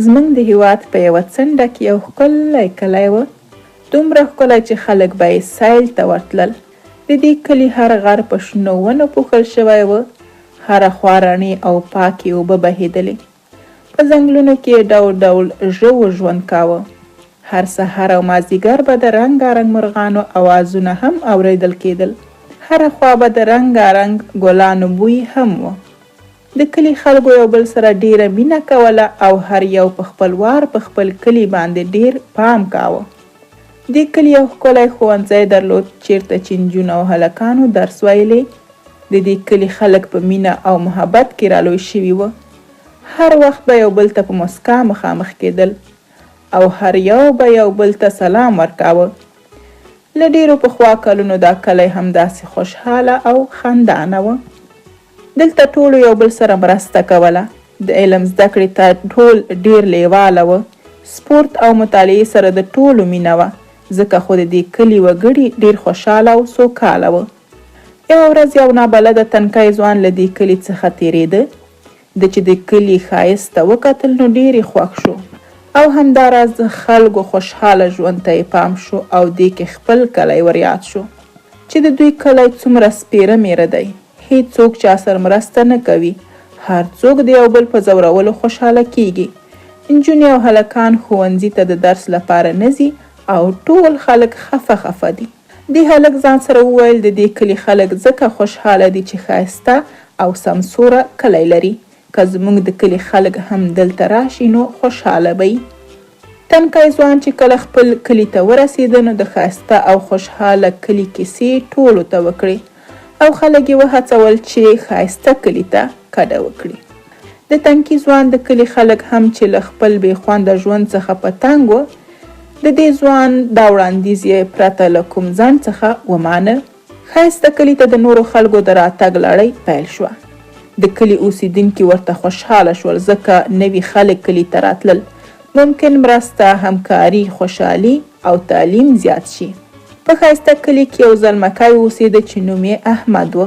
زموږ د هېواد په یوه څنډه کې یو ښکلی کلی و. دومره ښکلی چې خلک به یې سیل ته ورتلل. د دې کلي هر غر په شنو ونو پوښل شوی و. هره خوا رڼې او پاکې اوبه بهېدلې. په ځنګلونو کې ډول ډول ژوو ژوند کاوه. هر سهار او مازدیګر به د رنګارنګ مرغانو اوازونه هم اورېدل کېدل. هره خوا به د رنګارنګ ګلانو بوی هم و. د کلي خلکو یو بل سره ډیره مینه کوله او هر یو په خپل وار په خپل کلي باندې ډیر پام کاوه. دې کلي یو ښکلی ښوونځی درلود چیرته چې نجونو او هلکانو درس ویلې. د دې کلي خلک په مینه او محبت کې رالوی شوي وو. هر وخت به یو بل ته په مسکا مخامخ کېدل او هر یو به یو بل ته سلام ورکاوه. له ډیرو پخوا کلونو دا کلی همداسې خوشحاله او خندانه و. دلته ټولو یو بل سره مرسته کوله. د علم زده کړې ته ټول ډیر لیواله و. سپورت او مطالعې سره د ټولو مینه وه، ځکه خو د دې کلي وګړي ډیر خوشحاله او سوکاله و. یوه ورځ یو نابلده تنکی ځوان له دې کلي څخه تېرېده. د چې د کلي ښایست ته وکتل نو ډیر یې خوښ شو او همداراز د خلکو خوشحاله ژوند ته یې پام شو او دې کې خپل کلی وریاد شو چې د دوی کلی څومره سپیره میره دی. هیڅوک چا سره مرسته نه کوي. هر څوک د یو بل په ځورولو خوشحاله کیږي. نجونې او هلکان ښوونځي ته د درس لپاره نه ځي او ټول خلک خفه دي. دې هلک ځان سره وویل د دې کلي خلک ځکه خوشحاله دي چې ښایسته او سمسوره کلی لري. که زموږ د کلي خلک هم دلته راشي نو خوشحاله به وي. تنکی ځوان چې کله خپل کلي ته ورسېده نو د ښایسته او خوشحاله کلي کیسې ټولو ته وکړې او خلک یې وهڅول چې ښایسته کلي ته کډه وکړي. د تنکي ځوان د کلي خلک هم چې له خپل بې خونده ژوند څخه په تنګ و، د دې ځوان دا وړاندیز یې پرته له کوم ځنډ څخه ومانه. ښایسته کلي ته د نورو خلکو د راتګ لړۍ پیل شوه. د کلي اوسیدونکي ورته خوشحاله شول ځکه نوي خلک کلي ته راتلل. ممکن مرسته، همکاري، خوشحالي او تعلیم زیات شي. په ښایسته کلي کې یو زلمکی اوسېده چې نوم یې احمد و.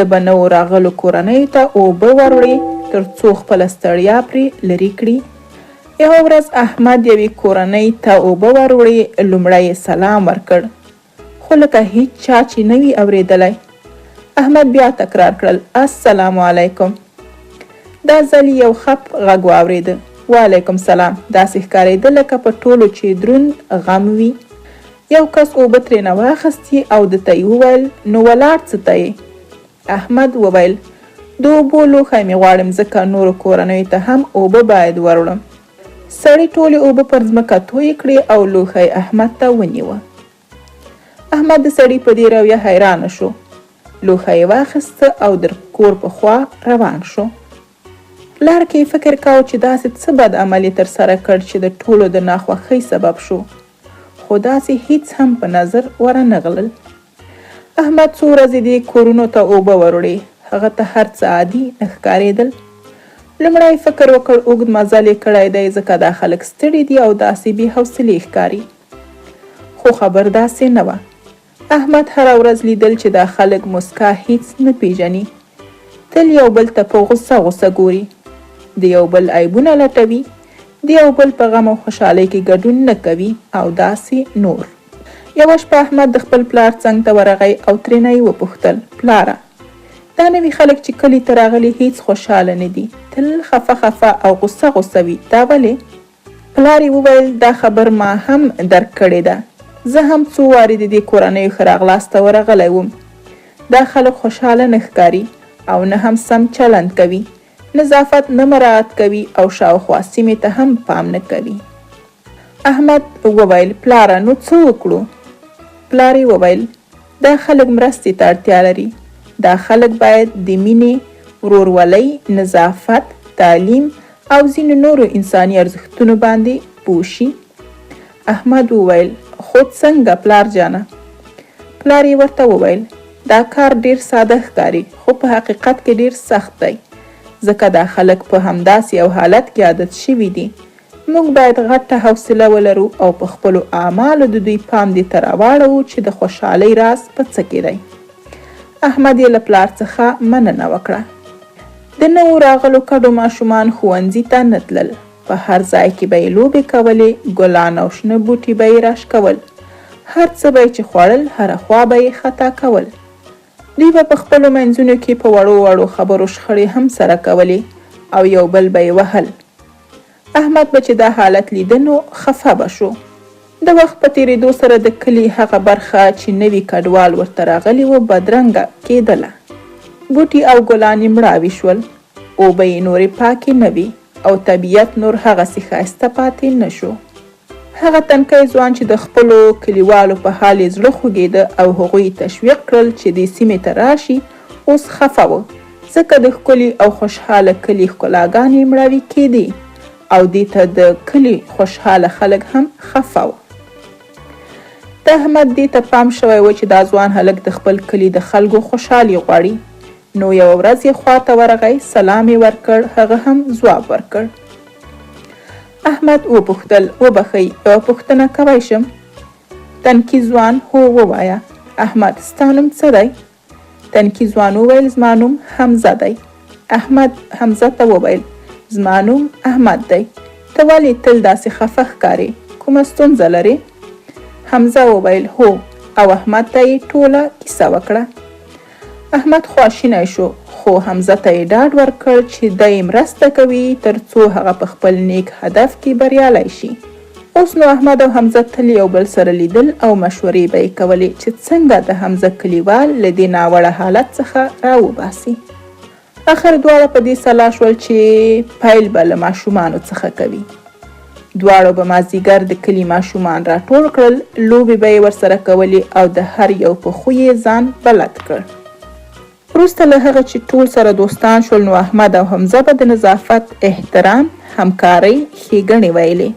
د به نوو راغلو کورنیو ته اوبه وروړي تر څو خپله ستړیا پرې لرې کړي. یوه ورځ احمد یوې کورنۍ ته اوبه وروړي. لومړی یې سلام ورکړ خو لکه هیڅ چا چې نه وي اورېدلی. احمد بیا تکرار کړل السلام علیکم. دا ځل یو خپ غږ واورېده. وعلیکم سلام. داسې ښکارېده لکه په ټولو چې دروند غم وي. یو کس اوبه ترېنه واخیستې او ده ته یې وویل نو ولاړ څه ته یې؟ احمد وویل د اوبو لوښی مې غواړم ځکه نورو کورنیو ته هم اوبه باید وروړم. سړي ټولې اوبه پر ځمکه تویې کړې او لوښی احمد ته ونیوه. احمد د سړي په دې رویه حیرانه شو. لوښی یې واخیسته او د کور په خوا روان شو. لار کې یې فکر کاوه چې داسې څه بد عمل یې ترسره کړ چې د ټولو د ناخوښۍ سبب شو، خو داسې هیڅ هم په نظر ورنغلل. احمد څو ورځې دې کورونو ته اوبه وروړې. هغه ته هر څه عادي نه ښکارېدل. لومړی فکر وکړ اوږد مزل یې کړی دی ځکه دا خلک ستړي دي او داسې بې حوصلې ښکاري. خو خبر داسې نه وه. احمد هره ورځ لیدل چې دا خلک مسکا هیڅ نه پیژني. تل یو بل ته په غوسه ګوري. د یو بل عیبونه لټوي. د یو بل په غم او خوشحالۍ کې ګډون نه کوي او داسې نور. یوه شپه احمد د خپل پلار څنګ ته ورغی او ترېنه یې وپوښتل پلاره، دا نوي خلک چې کلي ته راغلي هیڅ خوشحاله نه دي. تل خفه او غوسه وي. دا ولې؟ پلار یې وویل دا خبر ما هم درک کړې ده. زه هم څو وارې د دې کورنیو ښه راغلاست ته ورغلی وم. دا خلک خوشحاله نه ښکاري او نه هم سم چلند کوي. نظافت نه مراعات کوي او شاوخوا سیمې ته هم پام نه کوي. احمد وویل پلاره نو څه وکړو؟ پلار یې وویل دا خلک مرستې ته اړتیا لري. دا خلک باید د مینې، ورورولۍ، نظافت، تعلیم او ځینو نورو انساني ارزښتونو باندې پوه شي. احمد وویل خو څنګه پلار جانه؟ پلار یې ورته وویل دا کار ډیر ساده ښکاري خو په حقیقت کې ډیر سخت دی ځکه دا خلک په همداسې یو حالت کې عادت شوي دي. موږ باید غټه حوصله ولرو او په خپلو اعمالو د دوی پام دې ته راواړوو چې د خوشحالۍ راز په څه کې دی. احمد یې له پلار څخه مننه وکړه. د نوو راغلو کډو ماشومان ښوونځي ته نه تلل په هر ځای کې به یې لوبې کولې، ګلان او شنه بوټي به یې راشکول. هر څه به یې چې خوړل هره خوا به یې خطا کول. دوی به په خپلو منځونو کې په وړو وړو خبرو شخړې هم سره کولې او یو بل به یې وهل. احمد به چې دا حالت لیده نو خفه به شو. د وخت په تېرېدو سره د کلي هغه برخه چې نوي کډوال ورته راغلي وو بدرنګه کېدله. بوټي او ګلان یې مړاوي شول، اوبه یې نورې پاکې نه وي او طبیعت نور هغسې ښایسته پاتې نه شو. هغه تنکی ځوان چې د خپلو کلیوالو په حال یې زړه خوږېده او هغوی تشویق کړل چې دې سیمې ته راشي، اوس خفه و، ځکه د ښکلي او خوشحاله کلي ښکلاګانې یې مړاوي کېدې او دې ته د کلي خوشحاله خلک هم خفه و. د احمد دې ته پام شوی و چې دا ځوان هلک د خپل کلي د خلکو خوشحالي غواړي. نو یوه ورځ یې خواته ورغی، سلام یې ورکړ، هغه هم ځواب ورکړ. احمد وپوښتل: وبښئ، یوه پوښتنه کولی شم؟ تنکي ځوان: هو ووایه. احمد: ستا نوم څه دی؟ تنکي ځوان وویل: زما نوم حمزه دی. احمد حمزه ته وویل: زما نوم احمد دی. ته ولې تل داسې خفه ښکارې؟ کومه ستونزه لرې؟ حمزه وویل: هو. او احمد ته یې ټوله کیسه وکړه. احمد خواشینی شو، خو حمزه ته یې ډاډ ورکړ چې دی مرسته کوي تر څو هغه په خپل نیک هدف کې بریالی شي. اوس نو احمد او حمزه تل یو بل سره لیدل او مشورې به یې کولې چې څنګه د حمزه کلیوال له دې ناوړه حالت څخه راوباسي. اخر دواړه په دې سلا شول چې پیل به له ماشومانو څخه کوي. دواړو به مازدیګر د کلي ماشومان راټول کړل، لوبې به یې ورسره کولې او د هر یو په خوی یې ځان بلد کړ. وروسته له هغه چې ټول سره دوستان شول نو احمد او حمزه به د نظافت، احترام، همکارۍ ښېګڼې ویلې.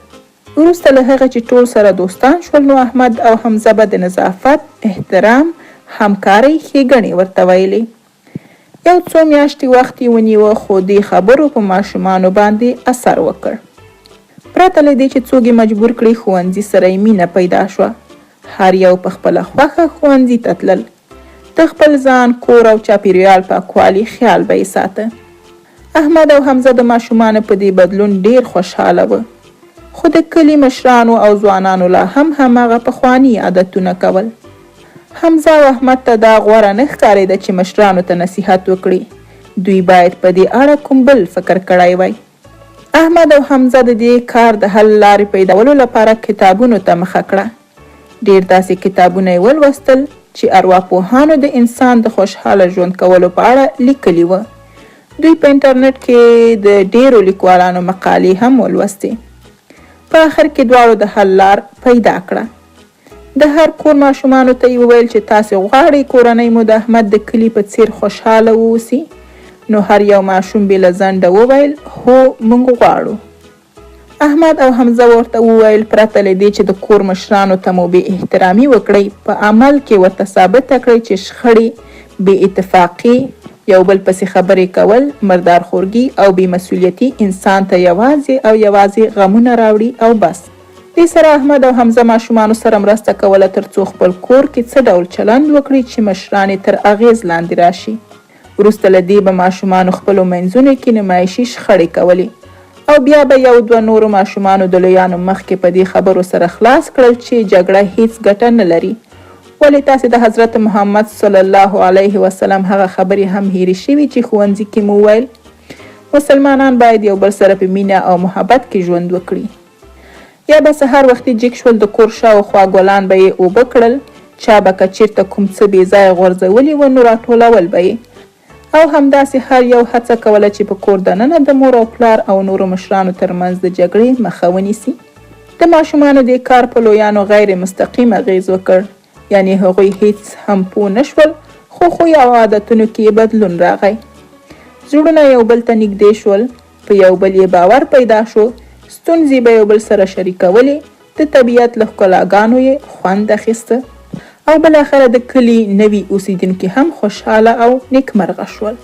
ورته ویلې. یو څو میاشتې وخت یې ونیوه، خو دې خبرو په ماشومانو باندې اثر وکړ. پرته له دې چې څوک یې مجبور کړي، ښوونځي سره یې مینه پیدا شوه. هر یو په خپله خوښه ښوونځي ته تلل. د خپل ځان، کور او چاپیریال پاکوالي خیال به یې ساته. احمد او حمزه د ماشومانو په دې بدلون ډیر خوشحاله و، خو د کلي مشرانو او ځوانانو لا هم هماغه پخواني عادتونه کول. حمزه او احمد ته دا غوره نه ښکارېده چې مشرانو ته نصیحت وکړي. دوی باید په دې اړه کوم بل فکر کړی وای. احمد او حمزه د دې کار د حل لارې پیدولو لپاره کتابونو ته مخه کړه. ډیر داسې کتابونه یې ولوستل چې ارواپوهانو د انسان د خوشحاله ژوند کولو په اړه لیکلي وه. دوی په انټرنیټ کې د ډیرو لیکوالانو مقالې هم ولوستې. په آخر کې دواړو د حل لار پیدا کړه. د هر کور ماشومانو ته یې وویل چې تاسې غواړئ کورنۍ مو د احمد د کلي په څیر خوشحاله واوسي؟ نو هر یو ماشوم بې له ځنډه وویل: هو، موږ غواړو. احمد او حمزه ورته وویل: پرته له دې چې د کور مشرانو ته مو بې احترامي وکړئ، په عمل کې ورته ثابته کړئ چې شخړې، بې اتفاقي، یو بل پسې خبرې کول، مردارخورګي او بې مسؤلیتي انسان ته یوازې غمونه راوړي او بس. دې سره احمد او حمزه ماشومانو سره مرسته کوله تر څو خپل کور کې څه ډول چلند وکړي چې مشران تر اغیز لاندې راشي. وروسته له دې به ماشومانو خپلو منځونو کې نمایشي شخړې کولې او بیا به یو دوه نورو ماشومانو د لویانو مخکې په دې خبرو سره خلاص کړل چې جګړه هیڅ ګټه نه لري. ولې تاسې د حضرت محمد صلی الله علیه وسلم هغه خبرې هم هیرې شوي چې ښوونځي کې مو ویل؟ مسلمانان باید یو بل سره په مینه او محبت کې ژوند وکړي. یا به سهار وختي جګ شول، د کور شاوخوا ګلان به یې اوبه کړل، چا به که چېرته کوم څه بې ځایه غورځولي و نو راټولول به یې. او همداسې هر یو هڅه کوله چې په کور دننه د مور او پلار او نورو مشرانو ترمنځ د جګړې مخه ونیسي. د ماشومانو دې کار په لویانو غیر مستقیم اغیز وکړ، یعنی هغوی هیڅ هم پوه نه شول، خو خوی او عادتونو کې بدلون راغی. زړونه یو بل ته نږدې شول، په یو بل یې باور پیدا شو، ستونزې به یو بل سره شریکولې، د طبیعت له ښکلاګانو یې خوند اخیسته او بالاخره د کلي نوي اوسیدونکي هم خوشحاله او نیکمرغه شول.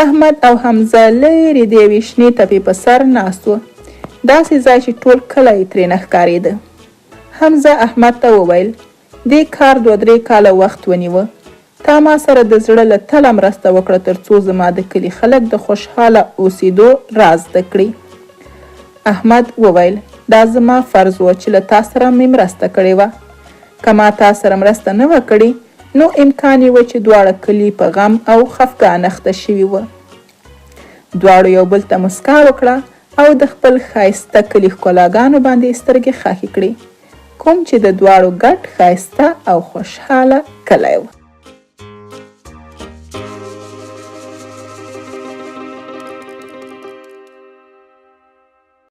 احمد او حمزه لرې د یوې شنې تپې په سر ناست و، داسې ځای چې ټول کلی ترېنه ښکارېده. حمزه احمد ته وویل: دې کار 2-3 کاله وخت ونیوه. تا ما سره د زړه له تله مرسته وکړه تر څو زما د کلي خلک د خوشحاله اوسېدو راز زده کړي. احمد وویل دا زما فرض و چې له تا سره مې مرسته کړې وه. که ما تا سره مرسته نه وه کړې نو امکان یې و چې دواړه کلي په غم او خفګان اخته شوي وه. دواړو یو بل ته مسکا وکړه او د خپل ښایسته کلي ښکلاګانو باندې سترګې خښې کړې، کوم چې د دواړو ګډ ښایسته او خوشحاله کلی و.